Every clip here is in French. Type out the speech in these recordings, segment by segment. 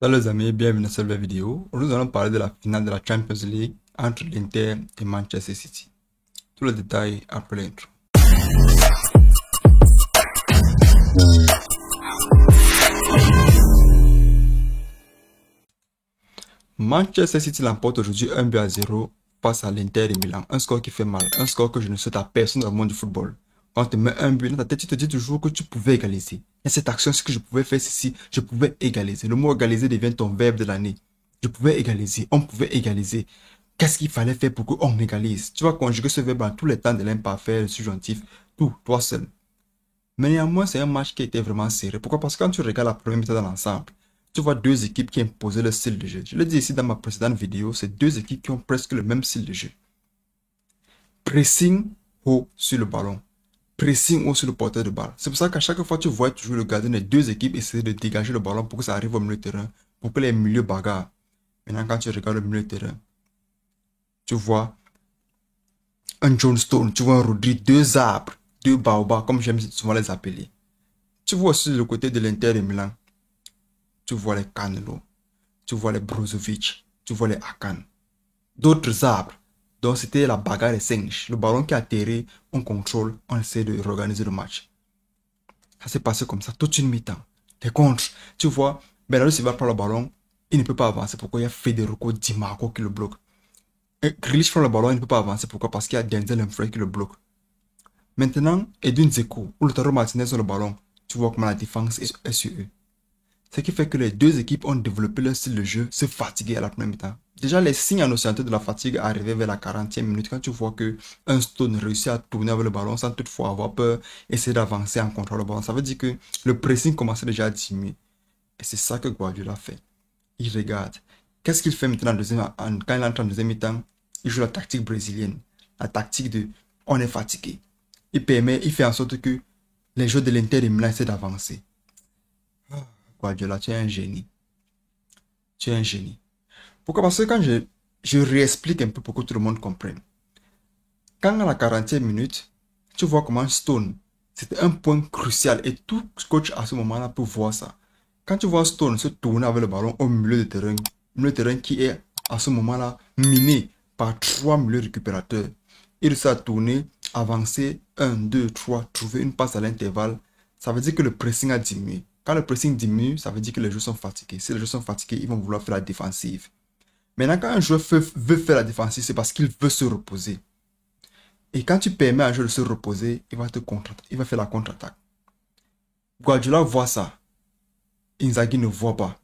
Salut les amis, bienvenue dans cette nouvelle vidéo. Aujourd'hui, nous allons parler de la finale de la Champions League entre l'Inter et Manchester City. Tous les détails après l'intro. Manchester City l'emporte aujourd'hui 1-0 face à l'Inter de Milan. Un score qui fait mal, un score que je ne souhaite à personne dans le monde du football. Quand tu mets un but dans ta tête, tu te dis toujours que tu pouvais égaliser. Et cette action, ce que je pouvais faire, ceci, je pouvais égaliser. Le mot égaliser devient ton verbe de l'année. Je pouvais égaliser, on pouvait égaliser. Qu'est-ce qu'il fallait faire pour qu'on égalise? Tu vas conjuguer ce verbe en tous les temps de l'imparfait, le subjonctif, tout, toi seul. Mais néanmoins, c'est un match qui était vraiment serré. Pourquoi? Parce que quand tu regardes la première mi-temps dans l'ensemble, tu vois deux équipes qui imposaient le style de jeu. Je l'ai dit ici dans ma précédente vidéo, c'est deux équipes qui ont presque le même style de jeu. Pressing haut sur le ballon. Pressing haut sur le porteur de balle. C'est pour ça qu'à chaque fois, tu vois toujours le gardien des deux équipes essayer de dégager le ballon pour que ça arrive au milieu de terrain, pour que les milieux bagarrent. Maintenant, quand tu regardes le milieu de terrain, tu vois un John Stone, tu vois un Rodri, deux arbres, deux baobabs, comme j'aime souvent les appeler. Tu vois aussi le côté de l'Inter de Milan. Tu vois les Canelo, tu vois les Brozovic, tu vois les Akan. D'autres arbres. Donc c'était la bagarre des singes. Le ballon qui atterrit, on contrôle, on essaie de réorganiser le match. Ça s'est passé comme ça toute une mi-temps. Les contres, tu vois, Bernardo Silva prend le ballon, il ne peut pas avancer. Pourquoi? Il y a Federico Di Marco qui le bloque. Et Grealish prend le ballon, il ne peut pas avancer. Pourquoi? Parce qu'il y a Denzel Dumfries qui le bloque. Maintenant, Edwin Dzeko ou Lautaro Martinez sur le ballon, tu vois comment la défense est sur eux. Ce qui fait que les deux équipes ont développé leur style de jeu, se fatiguer à la première mi-temps. Déjà, les signes annonciateurs de la fatigue arrivaient vers la 40e minute quand tu vois que un Stone réussit à tourner avec le ballon sans toutefois avoir peur, essayer d'avancer en contrôlant le ballon. Ça veut dire que le pressing commençait déjà à diminuer. Et c'est ça que Guardiola fait. Il regarde. Qu'est-ce qu'il fait maintenant quand il entre en deuxième mi-temps? Il joue la tactique brésilienne. La tactique de on est fatigué. Il fait en sorte que les joueurs de l'Inter de Milan essaient d'avancer. Guardiola, tu es un génie. Tu es un génie. Pourquoi? Parce que quand je réexplique un peu pour que tout le monde comprenne. Quand à la 40e minute, tu vois comment Stone, c'était un point crucial et tout coach à ce moment-là peut voir ça. Quand tu vois Stone se tourner avec le ballon au milieu de terrain qui est à ce moment-là miné par trois milieux récupérateurs. Il réussit à tourner, avancer, 1, 2, 3, trouver une passe à l'intervalle. Ça veut dire que le pressing a diminué. Quand le pressing diminue, ça veut dire que les joueurs sont fatigués. Si les joueurs sont fatigués, ils vont vouloir faire la défensive. Maintenant, quand un joueur veut faire la défensive, c'est parce qu'il veut se reposer. Et quand tu permets à un joueur de se reposer, il va faire la contre-attaque. Guardiola voit ça. Inzaghi ne voit pas.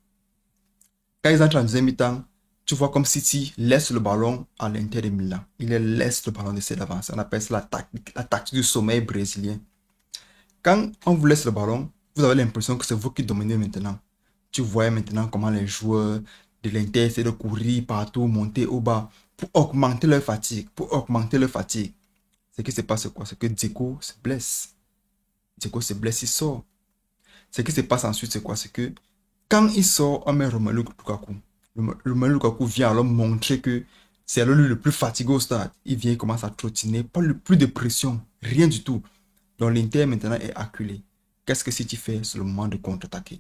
Quand ils entrent en deuxième mi-temps, tu vois comme City laisse le ballon à l'Inter de Milan. Il laisse le ballon d'essayer d'avancer. On appelle ça la tactique du sommeil brésilien. Quand on vous laisse le ballon, vous avez l'impression que c'est vous qui dominez maintenant. Tu vois maintenant comment les joueurs de l'Inter essaient de courir partout, monter au bas, pour augmenter leur fatigue. Ce qui se passe, c'est quoi? C'est que Dzeko se blesse. Dzeko se blesse, il sort. Ce qui se passe ensuite, c'est quoi? C'est que quand il sort, on met Romelu Lukaku. Romelu Lukaku vient alors montrer que c'est alors lui le plus fatigué au stade. Il vient, il commence à trottiner, pas le plus de pression, rien du tout. Donc l'Inter maintenant est acculé. Qu'est-ce que City fait? C'est le moment de contre-attaquer.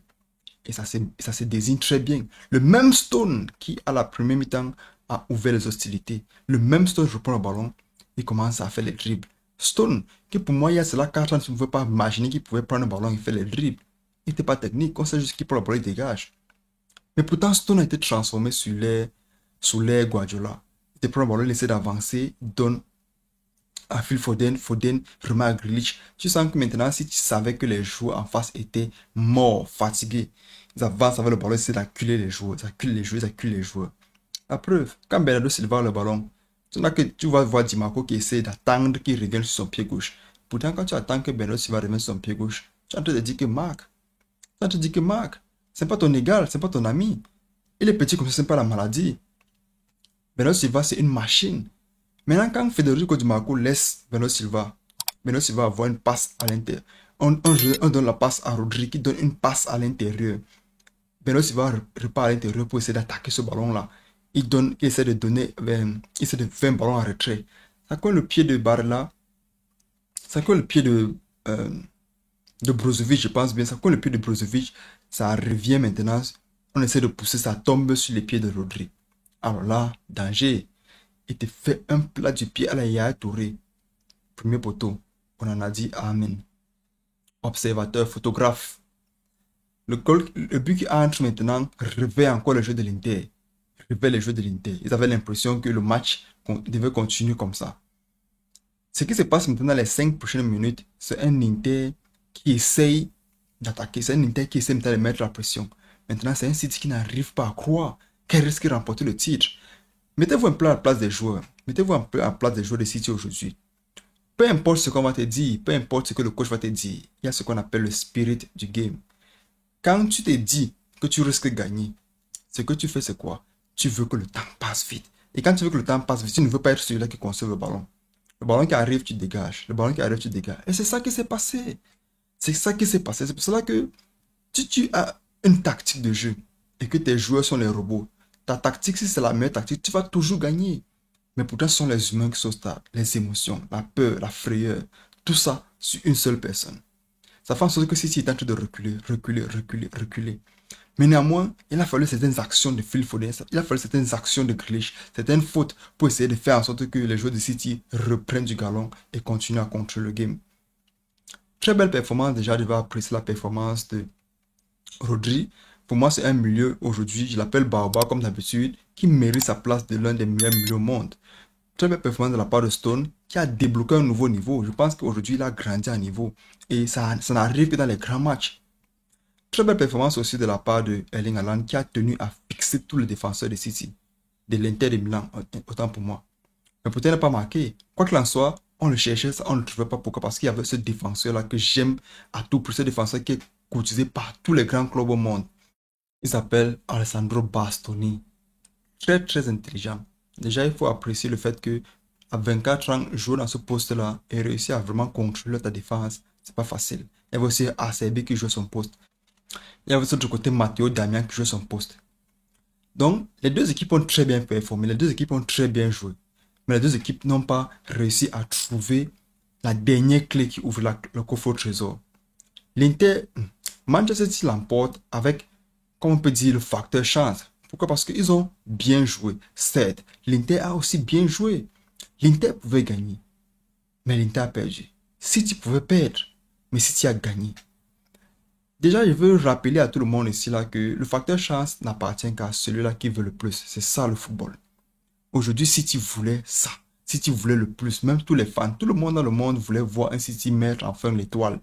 Et ça se désigne très bien. Le même Stone qui, à la première mi-temps, a ouvert les hostilités. Le même Stone reprend le ballon. Il commence à faire les dribbles. Stone, qui pour moi, il y a cela 4 ans, tu ne pouvais pas imaginer qu'il pouvait prendre le ballon et faire les dribbles. Il n'était pas technique. On sait juste qu'il prend le ballon et dégage. Mais pourtant, Stone a été transformé sous l'air Guardiola. Il prend le ballon, il essaie d'avancer, donne à Phil Foden, Foden remet à Grealish. Tu sens que maintenant, si tu savais que les joueurs en face étaient morts, fatigués, ils avancent avec le ballon, ils essaient d'acculer les joueurs, ils acculent les joueurs, ils acculent les joueurs. La preuve, quand Bernardo Silva a le ballon, tu vas voir Di Marco qui essaie d'attendre qu'il revienne sur son pied gauche. Pourtant, quand tu attends que Bernardo Silva revienne sur son pied gauche, tu es en train de dire que Marc, tu es en train de dire que Marc, c'est pas ton égal, c'est pas ton ami. Il est petit comme ça, c'est pas la maladie. Bernardo Silva, c'est une machine. Maintenant, quand Federico Di Marco laisse Bernardo Silva avoir une passe à l'intérieur. On donne la passe à Rodri qui donne une passe à l'intérieur. Bernardo Silva repart à l'intérieur pour essayer d'attaquer ce ballon-là. Il essaie de faire un ballon en retrait. Ça colle le pied de Barella. Ça colle le pied de Brozovic, je pense bien. Ça colle le pied de Brozovic. Ça revient maintenant On essaie de pousser, ça tombe sur les pieds de Rodri. Alors là, danger. Il te fait un plat du pied à la Yaya Touré. Premier poteau. On en a dit Amen. Observateur, photographe. Le but qui entre maintenant réveille encore le jeu de l'Inter. Réveille le jeu de l'Inter. Ils avaient l'impression que le match devait continuer comme ça. Ce qui se passe maintenant dans les 5 prochaines minutes, c'est un Inter qui essaye d'attaquer. C'est un Inter qui essaie maintenant de mettre la pression. Maintenant, c'est un City qui n'arrive pas à croire qu'elle risque de remporter le titre. Mettez-vous un peu à la place des joueurs. Mettez-vous un peu à la place des joueurs de City aujourd'hui. Peu importe ce qu'on va te dire, peu importe ce que le coach va te dire, il y a ce qu'on appelle le spirit du game. Quand tu te dis que tu risques de gagner, ce que tu fais, c'est quoi? Tu veux que le temps passe vite. Et quand tu veux que le temps passe vite, tu ne veux pas être celui-là qui conserve le ballon. Le ballon qui arrive, tu dégages. Le ballon qui arrive, tu dégages. Et c'est ça qui s'est passé. C'est ça qui s'est passé. C'est pour cela que si tu as une tactique de jeu et que tes joueurs sont les robots, ta tactique, si c'est la meilleure tactique, tu vas toujours gagner. Mais pourtant, ce sont les humains qui sont stables. Les émotions, la peur, la frayeur, tout ça sur une seule personne. Ça fait en sorte que si tu es en train de reculer, reculer, reculer, reculer. Mais néanmoins, il a fallu certaines actions de Phil Foden, il a fallu certaines actions de Grealish, certaines fautes pour essayer de faire en sorte que les joueurs de City reprennent du galon et continuent à contrôler le game. Très belle performance, déjà, je vais apprécier la performance de Rodri. Pour moi, c'est un milieu aujourd'hui, je l'appelle Baobab comme d'habitude, qui mérite sa place de l'un des meilleurs milieux au monde. Très belle performance de la part de Stone, qui a débloqué un nouveau niveau. Je pense qu'aujourd'hui, il a grandi à niveau. Et ça n'arrive que dans les grands matchs. Très belle performance aussi de la part de Erling Haaland qui a tenu à fixer tous les défenseurs de City, de l'Inter de Milan, autant pour moi. Mais peut-être n'a pas marqué. Quoi qu'il en soit, on le cherchait, on ne le trouvait pas. Pourquoi? Parce qu'il y avait ce défenseur-là que j'aime à tout prix, ce défenseur qui est courtisé par tous les grands clubs au monde. Il s'appelle Alessandro Bastoni. Très, très intelligent. Déjà, il faut apprécier le fait que à 24 ans, jouer dans ce poste-là et réussir à vraiment contrôler ta défense, c'est pas facile. Il y avait aussi ACB qui joue son poste. Il y avait de l'autre côté Matteo Damian qui joue son poste. Donc, les deux équipes ont très bien performé, les deux équipes ont très bien joué. Mais les deux équipes n'ont pas réussi à trouver la dernière clé qui ouvre le coffre au trésor. L'Inter, Manchester City l'emporte avec, comme on peut dire, le facteur chance. Pourquoi? Parce qu'ils ont bien joué. Certes, l'Inter a aussi bien joué. L'Inter pouvait gagner, mais l'Inter a perdu. City pouvait perdre, mais City a gagné. Déjà, je veux rappeler à tout le monde ici là que le facteur chance n'appartient qu'à celui-là qui veut le plus. C'est ça le football. Aujourd'hui, City voulait ça. City voulait le plus. Même tous les fans, tout le monde dans le monde voulait voir un City mettre enfin l'étoile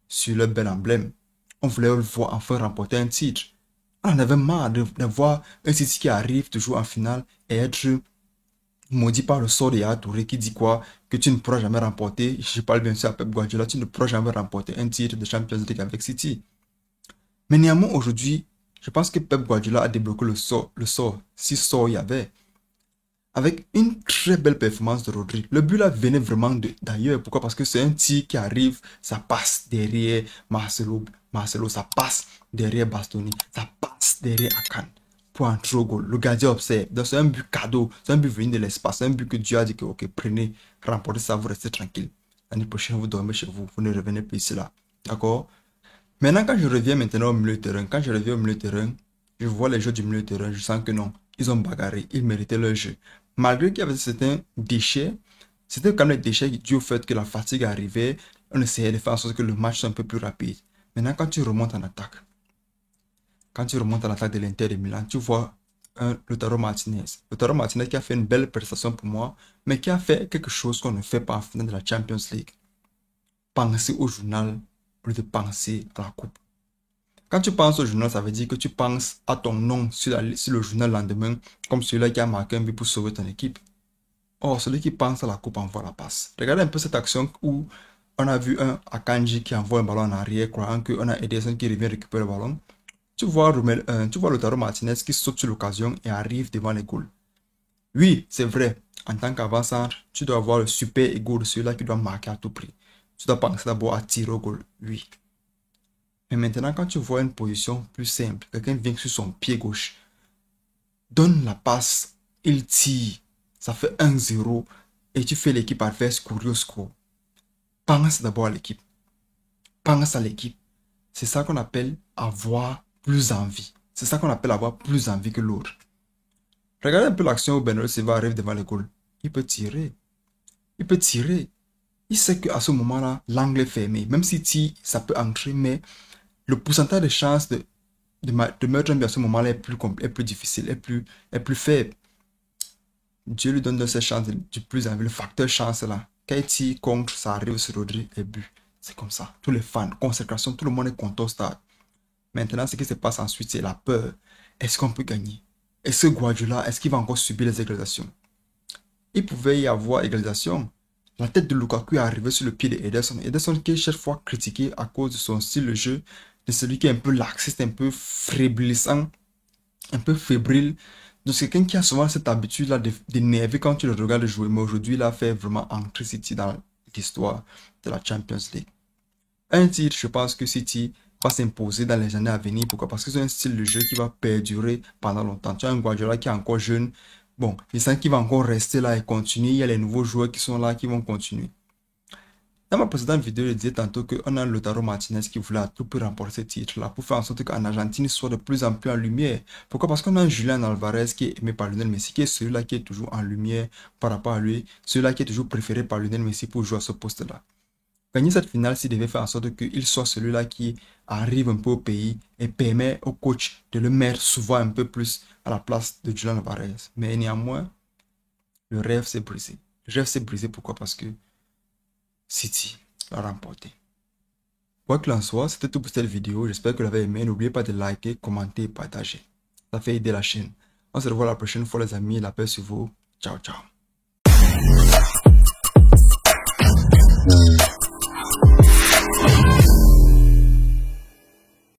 sur le bel emblème. On voulait le voir enfin remporter un titre. On en avait marre de voir un City qui arrive toujours en finale et être maudit par le sort de Yaya Touré qui dit quoi? Que tu ne pourras jamais remporter. Je parle bien sûr à Pep Guardiola. Tu ne pourras jamais remporter un titre de Champions League avec City. Mais néanmoins, aujourd'hui, je pense que Pep Guardiola a débloqué le sort, si sort il y avait, avec une très belle performance de Rodri. Le but là venait vraiment d'ailleurs. Pourquoi? Parce que c'est un tir qui arrive, ça passe derrière Marcelo, ça passe derrière Bastoni, ça passe derrière Akan pour entrer au goal. Le gardien observe. Donc c'est un but cadeau, c'est un but venu de l'espace, c'est un but que Dieu a dit que ok, prenez, remportez ça, vous restez tranquille. L'année prochaine, vous dormez chez vous, vous ne revenez plus ici là. D'accord? Maintenant, quand je reviens maintenant au milieu de terrain, quand je reviens au milieu de terrain, je vois les joueurs du milieu de terrain, je sens que non, ils ont bagarré, ils méritaient leur jeu. Malgré qu'il y avait certains déchets, c'était quand même des déchets dus au fait que la fatigue arrivait, on essayait de faire en sorte que le match soit un peu plus rapide. Maintenant, quand tu remontes en attaque, quand tu remontes en attaque de l'Inter de Milan, tu vois un Lautaro Martinez. Lautaro Martinez qui a fait une belle prestation pour moi, mais qui a fait quelque chose qu'on ne fait pas en finale de la Champions League. Penser au journal au lieu de penser à la coupe. Quand tu penses au journal, ça veut dire que tu penses à ton nom sur le journal le lendemain, comme celui-là qui a marqué un but pour sauver ton équipe. Or, celui qui pense à la coupe envoie la passe. Regardez un peu cette action où on a vu un Akanji qui envoie un ballon en arrière, croyant qu'on a Ederson qui revient récupérer le ballon. Tu vois Lautaro Martinez qui saute sur l'occasion et arrive devant les goals. Oui, c'est vrai. En tant qu'avant-centre, tu dois avoir le super ego de celui-là qui doit marquer à tout prix. Tu dois penser d'abord à tirer au goal. Oui. Mais maintenant, quand tu vois une position plus simple, quelqu'un vient sur son pied gauche, donne la passe, il tire, ça fait 1-0 et tu fais l'équipe adverse courir au score. Pense d'abord à l'équipe. Pense à l'équipe. C'est ça qu'on appelle avoir plus envie. C'est ça qu'on appelle avoir plus envie que l'autre. Regardez un peu l'action où Bernardo Silva arrive devant le goal. Il peut tirer. Il peut tirer. Il sait qu'à ce moment-là, l'angle est fermé. Même si tire, ça peut entrer, mais le pourcentage de chances de mettre un but à ce moment-là est plus difficile, est plus faible. Dieu lui donne de ces chances du plus envie, le facteur chance là. Quand il tire contre, ça arrive sur Rodri et but. C'est comme ça. Tous les fans, consécration, tout le monde est content au stade. Maintenant, ce qui se passe ensuite, c'est la peur. Est-ce qu'on peut gagner? Est-ce que Guardiola, est-ce qu'il va encore subir les égalisations? Il pouvait y avoir égalisation. La tête de Lukaku est arrivée sur le pied d'Ederson. Ederson qui est chaque fois critiqué à cause de son style de jeu, de celui qui est un peu laxiste, un peu faiblissant, un peu fébrile. Donc c'est quelqu'un qui a souvent cette habitude-là d'énerver quand tu le regardes jouer. Mais aujourd'hui, il a fait vraiment entrer City dans l'histoire de la Champions League. Un titre, je pense que City va s'imposer dans les années à venir. Pourquoi? Parce que c'est un style de jeu qui va perdurer pendant longtemps. Tu as un Guardiola qui est encore jeune. Bon, il sent qu'il va encore rester là et continuer. Il y a les nouveaux joueurs qui sont là qui vont continuer. Dans ma précédente vidéo, je disais tantôt qu'on a Lautaro Martinez qui voulait à tout prix remporter ce titre-là pour faire en sorte qu'en Argentine, il soit de plus en plus en lumière. Pourquoi? Parce qu'on a un Julian Alvarez qui est aimé par Lionel Messi, qui est celui-là qui est toujours en lumière par rapport à lui, celui-là qui est toujours préféré par Lionel Messi pour jouer à ce poste-là. Gagner cette finale, s'il devait faire en sorte qu'il soit celui-là qui arrive un peu au pays et permet au coach de le mettre souvent un peu plus à la place de Julian Alvarez. Mais néanmoins, le rêve s'est brisé. Le rêve s'est brisé pourquoi? Parce que City l'a remporté. Quoi qu'il en soit, c'était tout pour cette vidéo. J'espère que vous l'avez aimé. N'oubliez pas de liker, commenter et partager. Ça fait aider la chaîne. On se revoit la prochaine fois les amis. La paix sur vous. Ciao, ciao.